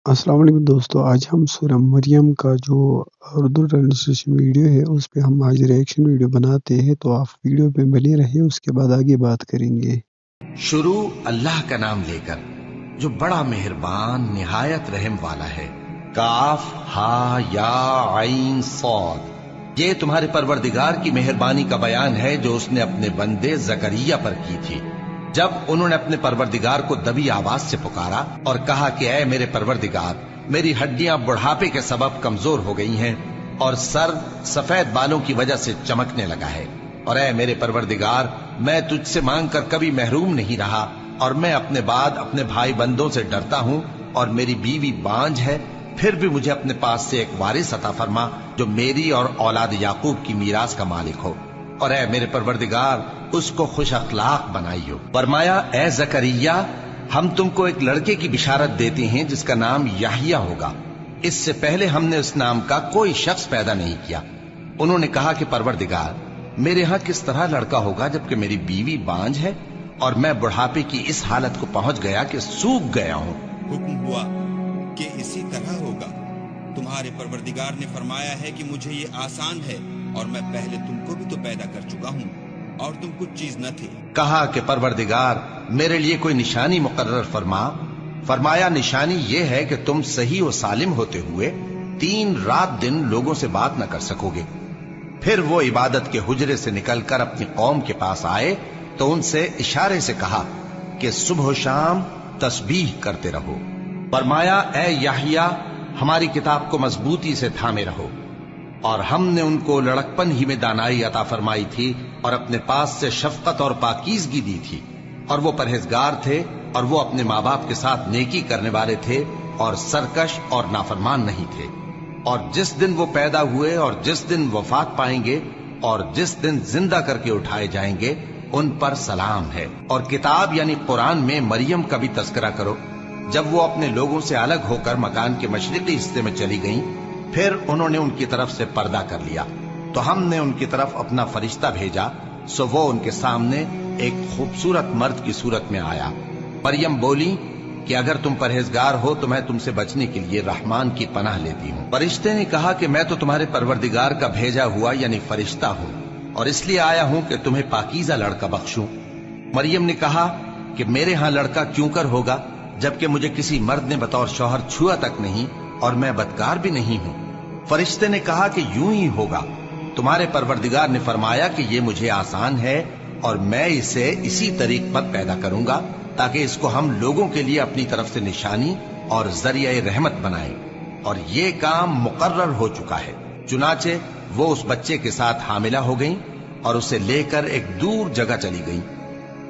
السلام علیکم دوستو، آج ہم سورہ مریم کا جو اردو ٹرانسلیشن ویڈیو ہے اس پہ ہم آج ریئیکشن ویڈیو بناتے ہیں، تو آپ ویڈیو پہ بنے رہے، اس کے بعد آگے بات کریں گے۔ شروع اللہ کا نام لے کر جو بڑا مہربان نہایت رحم والا ہے۔ کاف ہا یا عین صاد، یہ تمہارے پروردگار کی مہربانی کا بیان ہے جو اس نے اپنے بندے زکریا پر کی تھی جب انہوں نے اپنے پروردگار کو دبی آواز سے پکارا اور کہا کہ اے میرے پروردگار، میری ہڈیاں بڑھاپے کے سبب کمزور ہو گئی ہیں اور سر سفید بالوں کی وجہ سے چمکنے لگا ہے، اور اے میرے پروردگار، میں تجھ سے مانگ کر کبھی محروم نہیں رہا، اور میں اپنے بعد اپنے بھائی بندوں سے ڈرتا ہوں، اور میری بیوی بانجھ ہے، پھر بھی مجھے اپنے پاس سے ایک وارث عطا فرما جو میری اور اولاد یعقوب کی میراث کا مالک ہو، اور اے میرے پروردگار، اس کو خوش اخلاق بنائیو۔ فرمایا اے زکریا، ہم تم کو ایک لڑکے کی بشارت دیتے ہیں جس کا نام یحییٰ ہوگا، اس سے پہلے ہم نے اس نام کا کوئی شخص پیدا نہیں کیا۔ انہوں نے کہا کہ پروردگار، میرے ہاں کس طرح لڑکا ہوگا جبکہ میری بیوی بانجھ ہے اور میں بڑھاپے کی اس حالت کو پہنچ گیا کہ سوکھ گیا ہوں۔ حکم ہوا کہ اسی طرح ہوگا۔ تمہارے پروردگار نے فرمایا ہے کہ مجھے یہ آسان ہے، اور میں پہلے تم کو بھی تو پیدا کر چکا ہوں اور تم کچھ چیز نہ تھے۔ کہا کہ پروردگار، میرے لیے کوئی نشانی مقرر فرما۔ فرمایا نشانی یہ ہے کہ تم صحیح و سالم ہوتے ہوئے 3 رات دن لوگوں سے بات نہ کر سکو گے۔ پھر وہ عبادت کے حجرے سے نکل کر اپنی قوم کے پاس آئے تو ان سے اشارے سے کہا کہ صبح و شام تسبیح کرتے رہو۔ فرمایا اے یحییٰ، ہماری کتاب کو مضبوطی سے تھامے رہو، اور ہم نے ان کو لڑکپن ہی میں دانائی عطا فرمائی تھی اور اپنے پاس سے شفقت اور پاکیزگی دی تھی، اور وہ پرہیزگار تھے، اور وہ اپنے ماں باپ کے ساتھ نیکی کرنے والے تھے اور سرکش اور نافرمان نہیں تھے۔ اور جس دن وہ پیدا ہوئے اور جس دن وفات پائیں گے اور جس دن زندہ کر کے اٹھائے جائیں گے ان پر سلام ہے۔ اور کتاب یعنی قرآن میں مریم کا بھی تذکرہ کرو، جب وہ اپنے لوگوں سے الگ ہو کر مکان کے مشرقی حصے میں چلی گئیں، پھر انہوں نے ان کی طرف سے پردہ کر لیا تو ہم نے ان کی طرف اپنا فرشتہ بھیجا، سو وہ ان کے سامنے ایک خوبصورت مرد کی صورت میں آیا۔ مریم بولی کہ اگر تم پرہیزگار ہو تو میں تم سے بچنے کے لیے رحمان کی پناہ لیتی ہوں۔ فرشتے نے کہا کہ میں تو تمہارے پروردگار کا بھیجا ہوا یعنی فرشتہ ہوں، اور اس لیے آیا ہوں کہ تمہیں پاکیزہ لڑکا بخشوں۔ مریم نے کہا کہ میرے ہاں لڑکا کیوں کر ہوگا جبکہ مجھے کسی مرد نے بطور شوہر چھوا تک نہیں اور میں بدکار بھی نہیں ہوں۔ فرشتے نے کہا کہ یوں ہی ہوگا۔ تمہارے پروردگار نے فرمایا کہ یہ مجھے آسان ہے اور میں اسے اسی طریق پر پیدا کروں گا تاکہ اس کو ہم لوگوں کے لیے اپنی طرف سے نشانی اور ذریعہ رحمت بنائیں، اور یہ کام مقرر ہو چکا ہے۔ چنانچہ وہ اس بچے کے ساتھ حاملہ ہو گئیں اور اسے لے کر ایک دور جگہ چلی گئیں۔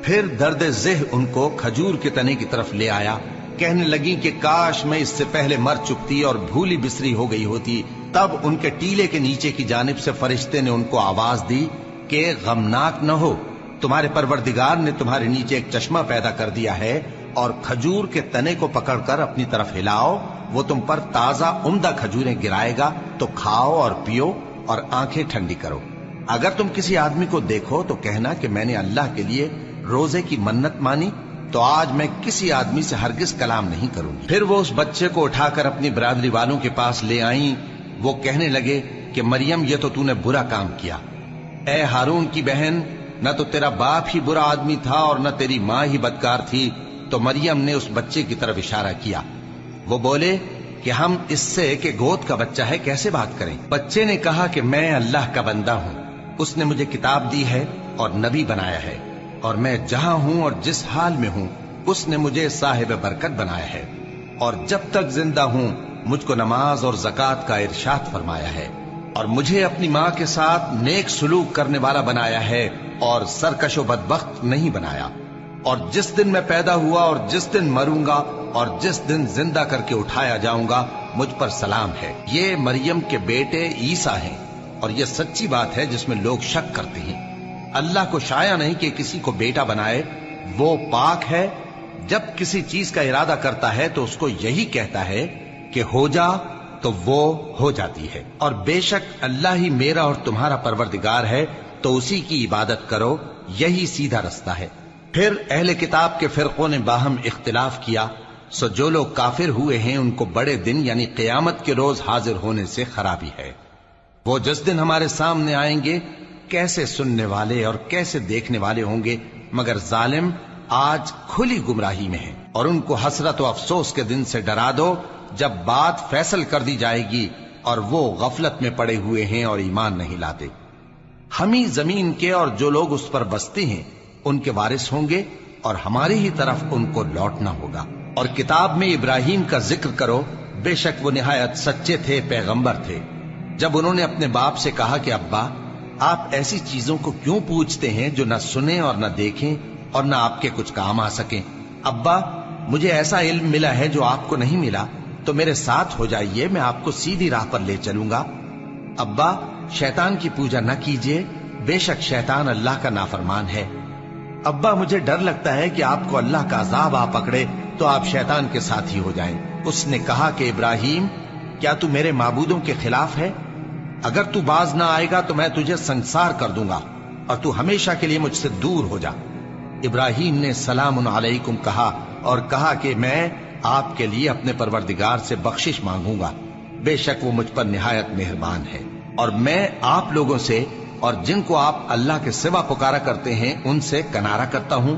پھر درد ذہ ان کو کھجور کے تنے کی طرف لے آیا، کہنے لگی کہ کاش میں اس سے پہلے مر چکتی اور بھولی بسری ہو گئی ہوتی۔ تب ان کے ٹیلے کے نیچے کی جانب سے فرشتے نے ان کو آواز دی کہ غمناک نہ ہو، تمہارے پروردگار نے تمہارے نیچے ایک چشمہ پیدا کر دیا ہے، اور کھجور کے تنے کو پکڑ کر اپنی طرف ہلاؤ، وہ تم پر تازہ عمدہ کھجوریں گرائے گا، تو کھاؤ اور پیو اور آنکھیں ٹھنڈی کرو۔ اگر تم کسی آدمی کو دیکھو تو کہنا کہ میں نے اللہ کے لیے روزے کی منت مانی، تو آج میں کسی آدمی سے ہرگز کلام نہیں کروں گی۔ پھر وہ اس بچے کو اٹھا کر اپنی برادری والوں کے پاس لے آئیں۔ وہ کہنے لگے کہ مریم، یہ تو نے برا کام کیا۔ اے ہارون کی بہن، نہ تو تیرا باپ ہی برا آدمی تھا اور نہ تیری ماں ہی بدکار تھی۔ تو مریم نے اس بچے کی طرف اشارہ کیا۔ وہ بولے کہ ہم اس سے کہ گود کا بچہ ہے کیسے بات کریں؟ بچے نے کہا کہ میں اللہ کا بندہ ہوں، اس نے مجھے کتاب دی ہے اور نبی بنایا ہے، اور میں جہاں ہوں اور جس حال میں ہوں اس نے مجھے صاحب برکت بنایا ہے، اور جب تک زندہ ہوں مجھ کو نماز اور زکوٰۃ کا ارشاد فرمایا ہے، اور مجھے اپنی ماں کے ساتھ نیک سلوک کرنے والا بنایا ہے اور سرکش و بدبخت نہیں بنایا، اور جس دن میں پیدا ہوا اور جس دن مروں گا اور جس دن زندہ کر کے اٹھایا جاؤں گا مجھ پر سلام ہے۔ یہ مریم کے بیٹے عیسیٰ ہیں، اور یہ سچی بات ہے جس میں لوگ شک کرتے ہیں۔ اللہ کو شایع نہیں کہ کسی کو بیٹا بنائے، وہ پاک ہے۔ جب کسی چیز کا ارادہ کرتا ہے تو اس کو یہی کہتا ہے کہ ہو جا، تو وہ ہو جاتی ہے۔ اور بے شک اللہ ہی میرا اور تمہارا پروردگار ہے، تو اسی کی عبادت کرو، یہی سیدھا رستہ ہے۔ پھر اہل کتاب کے فرقوں نے باہم اختلاف کیا، सो जो लोग काफिर हुए हैं उनको बड़े दिन यानी क़यामत के रोज हाजिर होने से खराबी है। वो जिस दिन हमारे सामने आएंगे कैसे सुनने वाले और कैसे देखने वाले होंगे, मगर जालिम आज खुली गुमराही में है। और उनको हसरत और अफसोस के दिन से डरा दो जब बात फैसल कर दी जाएगी और वो गफलत में पड़े हुए हैं और ईमान नहीं लाते। हम ही जमीन के और जो लोग उस पर बसते हैं उनके वारिस होंगे और हमारी ही तरफ उनको लौटना होगा। और किताब में इब्राहिम का जिक्र करो, बेशक वो निहायत सच्चे थे, पैगंबर थे। जब उन्होंने अपने बाप से कहा कि अब्बा आप ऐसी चीजों को क्यों पूछते हैं जो न सुने और न देखें और न आपके कुछ काम आ सकें। अब्बा मुझे ऐसा इल्म मिला है जो आपको नहीं मिला, तो मेरे साथ हो जाइए, मैं आपको सीधी राह पर ले चलूंगा। अब्बा शैतान की पूजा न कीजिए, बेशक शैतान अल्लाह का नाफरमान है। अब्बा मुझे डर लगता है कि आपको अल्लाह का अजाब आ पकड़े तो आप शैतान के साथी हो जाएं। उसने कहा कि इब्राहिम क्या तू मेरे माबूदों के खिलाफ है? अगर तू बाज ना आएगा तो मैं तुझे संसार कर दूंगा और तू हमेशा के लिए मुझसे दूर हो जा। इब्राहिम ने सलामुन अलैकुम कहा और कहा कि मैं आपके लिए अपने परवरदिगार से बख्शिश मांगूंगा, बेशक वो मुझ पर निहायत मेहरबान है। और मैं आप लोगों से और जिनको आप अल्लाह के सिवा पुकारा करते हैं उनसे कनारा करता हूं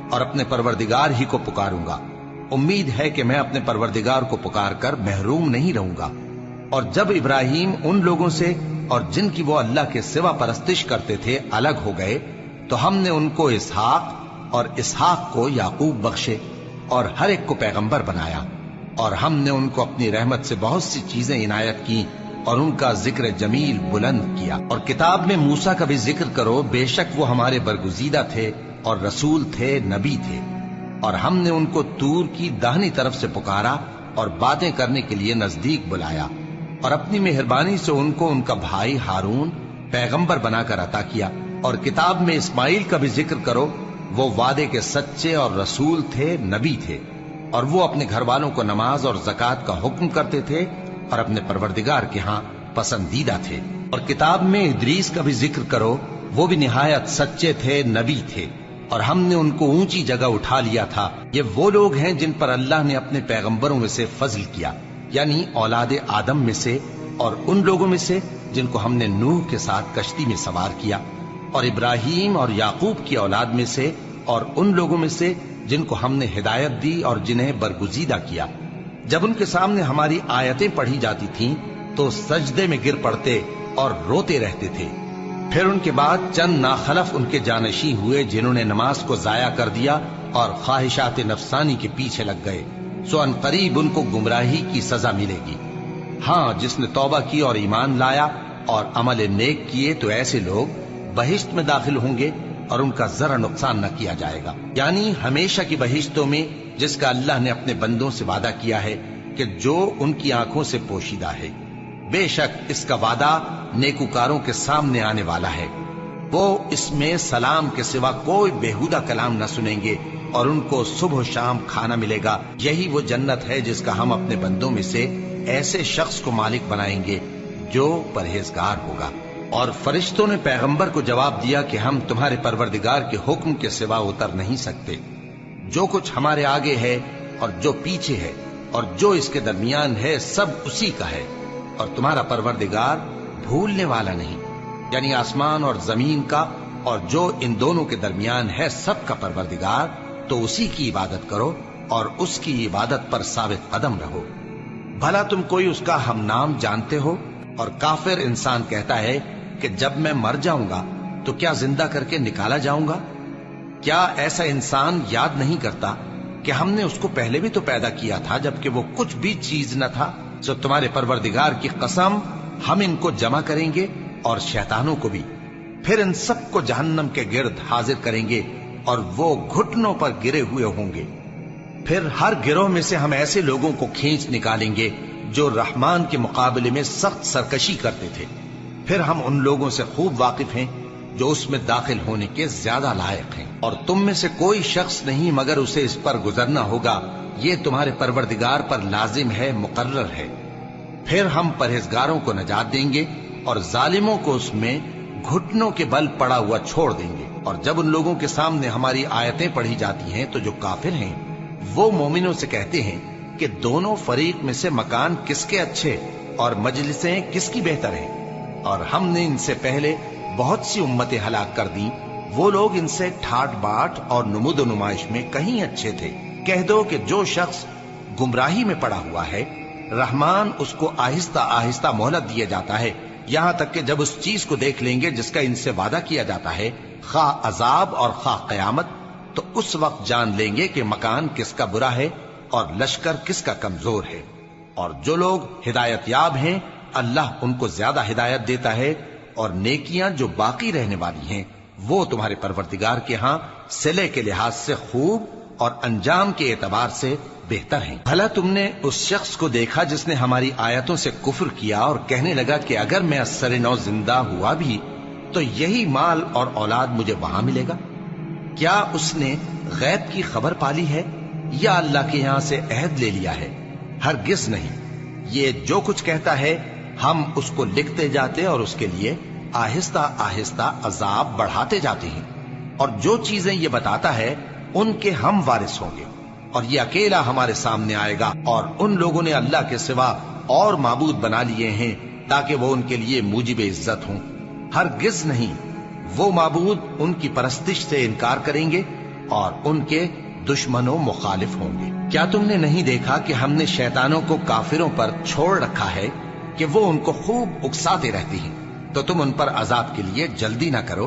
और अपने परवरदिगार ही को पुकारूंगा। उम्मीद है कि मैं अपने परवरदिगार को पुकार कर महरूम नहीं रहूंगा। और जब इब्राहिम उन लोगों से और जिनकी वो अल्लाह के सिवा परस्तिश करते थे अलग हो गए, तो हमने उनको इसहाक और इसहाक को याकूब बख्शे और हर एक को पैगंबर बनाया। और हमने उनको अपनी रहमत से बहुत सी चीजें इनायत की और उनका जिक्र जमील बुलंद किया। और किताब में मूसा का भी जिक्र करो, बेशक वो हमारे बरगुजीदा थे और रसूल थे, नबी थे। और हमने उनको तूर की दाहिनी तरफ से पुकारा और बातें करने के लिए नजदीक बुलाया और अपनी मेहरबानी से उनको उनका भाई हारून पैगंबर बनाकर अता किया। और किताब में इस्माइल का भी जिक्र करो, वो वादे के सच्चे और रसूल थे, नबी थे। और वो अपने घर वालों को नमाज और ज़कात का हुक्म करते थे और अपने परवरदिगार के यहाँ पसंदीदा थे। और किताब में इदरीस का भी जिक्र करो, वो भी निहायत सच्चे थे, नबी थे और हमने उनको ऊंची जगह उठा लिया था। ये वो लोग हैं जिन पर अल्लाह ने अपने पैगंबरों में से फजल किया, यानी औलाद आदम में से और उन लोगों में से जिनको हमने नूह के साथ कश्ती में सवार किया, और इब्राहिम और याकूब की औलाद में से और उन लोगों में से जिनको हमने हिदायत दी और जिन्हें बरगुजीदा किया। जब उनके सामने हमारी आयतें पढ़ी जाती थीं तो सजदे में गिर पड़ते और रोते रहते थे। फिर उनके बाद चंद नाखलफ उनके जानशी हुए जिन्होंने नमाज को जाया कर दिया और ख्वाहिशात नफसानी के पीछे लग गए, सो अनकरीब उनको गुमराही की सजा मिलेगी। हाँ, जिसने तौबा की और ईमान लाया और अमल नेक किए तो ऐसे लोग बहिश्त में दाखिल होंगे और उनका जरा नुकसान न किया जाएगा, यानी हमेशा की बहिश्तों में जिसका अल्लाह ने अपने बंदों से वादा किया है कि जो उनकी आंखों से पोशीदा है। बेशक इसका वादा नेकुकारों के सामने आने वाला है। वो इसमें सलाम के सिवा कोई बेहुदा कलाम न सुनेंगे और उनको सुबह शाम खाना मिलेगा। यही वो जन्नत है जिसका हम अपने बंदों में से ऐसे शख्स को मालिक बनाएंगे जो परहेजगार होगा। और फरिश्तों ने पैगंबर को जवाब दिया कि हम तुम्हारे परवरदिगार के हुक्म के सिवा उतर नहीं सकते। जो कुछ हमारे आगे है और जो पीछे है और जो इसके दरमियान है सब उसी का है, और तुम्हारा परवरदिगार भूलने वाला नहीं, यानी आसमान और जमीन का और जो इन दोनों के दरमियान है सबका परवरदिगार, तो उसी की इबादत करो और उसकी इबादत पर साबित कदम रहो। भला तुम कोई उसका हम नाम जानते हो? और काफिर इंसान कहता है कि जब मैं मर जाऊंगा तो क्या जिंदा करके निकाला जाऊंगा? क्या ऐसा इंसान याद नहीं करता कि हमने उसको पहले भी तो पैदा किया था जबकि वो कुछ भी चीज न था? सो तुम्हारे परवरदिगार की कसम, हम इनको जमा करेंगे और शैतानों को भी, फिर इन सबको जहन्नम के गिर्द हाजिर करेंगे और वो घुटनों पर गिरे हुए होंगे। फिर हर गिरोह में से हम ऐसे लोगों को खींच निकालेंगे जो रहमान के मुकाबले में सख्त सरकशी करते थे। फिर हम उन लोगों से खूब वाकिफ हैं जो उसमें दाखिल होने के ज्यादा लायक हैं। और तुम में से कोई शख्स नहीं मगर उसे इस पर गुजरना होगा, ये तुम्हारे परवरदिगार पर लाजिम है, मुकर्रर है। फिर हम परहेजगारों को नजात देंगे और जालिमों को उसमें घुटनों के बल पड़ा हुआ छोड़ देंगे। और जब उन लोगों के सामने हमारी आयतें पढ़ी जाती हैं तो जो काफिर हैं वो मोमिनों से कहते हैं कि दोनों फरीक में से मकान किसके अच्छे और मजलिसें किसकी बेहतर हैं, और हमने इनसे पहले बहुत सी उम्मतें हलाक कर दी, वो लोग इनसे ठाट बाट और नुमुद नुमाइश में कहीं अच्छे थे। कह दो कि जो शख्स गुमराही में पड़ा हुआ है, रहमान उसको आहिस्ता आहिस्ता मोहलत दिया जाता है, यहां तक कि जब उस चीज को देख लेंगे जिसका इनसे वादा किया जाता है, खा अजाब और खा कयामत, तो उस वक्त जान लेंगे कि मकान किसका बुरा है और लश्कर किसका कमजोर है। और जो लोग हिदायत याब हैं, अल्लाह उनको ज्यादा हिदायत देता है, और नेकियां जो बाकी रहने वाली हैं वो तुम्हारे परवरदिगार के यहां सिले के लिहाज से खूब और अंजाम के एतबार से बेहतर हैं। भला तुमने उस शख्स को देखा जिसने हमारी आयतों से कुफ्र किया और कहने लगा कि अगर मैं अस्सरे नौ जिंदा हुआ भी तो यही माल और औलाद मुझे वहां मिलेगा? क्या उसने गैब की खबर पाली है या अल्लाह के यहां से अहद ले लिया है? हरगिज नहीं। ये जो कुछ कहता है हम उसको लिखते जाते और उसके लिए आहिस्ता आहिस्ता अजाब बढ़ाते जाते हैं, और जो चीजें ये बताता है उनके हम वारिस होंगे, और ये अकेला हमारे सामने आएगा। और उन लोगों ने अल्लाह के सिवा और माबूद बना लिए हैं ताकि वो उनके लिए मूजिब इज्जत हों। हरगिज नहीं, वो माबूद उनकी परस्तिश से इनकार करेंगे और उनके दुश्मनों मुखालिफ होंगे। क्या तुमने नहीं देखा कि हमने शैतानों को काफिरों पर छोड़ रखा है कि वो उनको खूब उकसाते रहती हैं? तो तुम उन पर अजाब के लिए जल्दी ना करो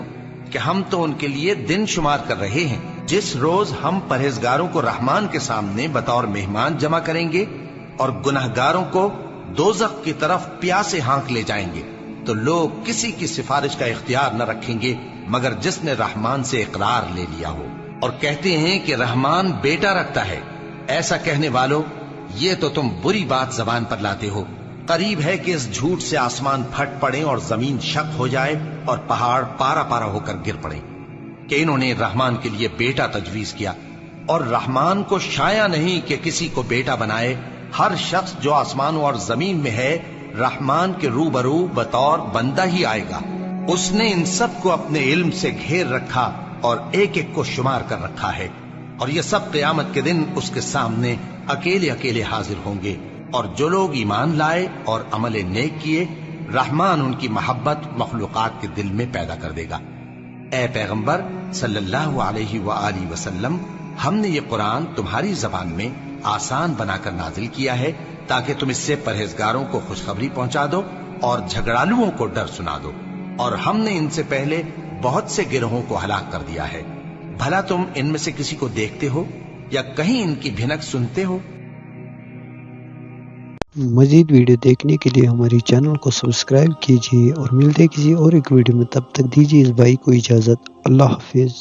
कि हम तो उनके लिए दिन शुमार कर रहे हैं। जिस रोज हम परहेजगारों को रहमान के सामने बतौर मेहमान जमा करेंगे और गुनहगारों को दोजख की तरफ प्यासे हाँक ले जाएंगे, तो लोग किसी की सिफारिश का इख्तियार न रखेंगे मगर जिसने रहमान से इकरार ले लिया हो। और कहते हैं कि रहमान बेटा रखता है। ऐसा कहने वालों, ये तो तुम बुरी बात जबान पर लाते हो। करीब है कि इस झूठ से आसमान फट पड़े और जमीन शक हो जाए और पहाड़ पारा पारा होकर गिर पड़े कि इन्होंने रहमान के लिए बेटा तजवीज किया। और रहमान को शाया नहीं कि किसी को बेटा बनाए। हर शख्स जो आसमानों और जमीन में है रहमान के रूबरू बतौर बंदा ही आएगा। उसने इन सब को अपने इल्म से घेर रखा और एक एक को शुमार कर रखा है, और ये सब क़यामत के दिन उसके सामने अकेले अकेले हाजिर होंगे। और जो लोग ईमान लाए और अमल नेक किए, रहमान उनकी मोहब्बत मखलूकात के दिल में पैदा कर देगा। ए पैगंबर सल्लल्लाहु अलैहि वसल्लम, हमने ये कुरान तुम्हारी जबान में आसान बनाकर नाजिल किया है ताकि तुम इससे परहेजगारों को खुशखबरी पहुंचा दो और झगड़ालुओं को डर सुना दो। और हमने इनसे पहले बहुत से गिरोहों को हलाक कर दिया है। भला तुम इनमें से किसी को देखते हो या कहीं इनकी भिनक सुनते हो? मजीद वीडियो देखने के लिए हमारे चैनल को सब्सक्राइब कीजिए और मिलते किसी और एक वीडियो में। तब तक दीजिए इस भाई को इजाज़त। अल्लाह हाफिज।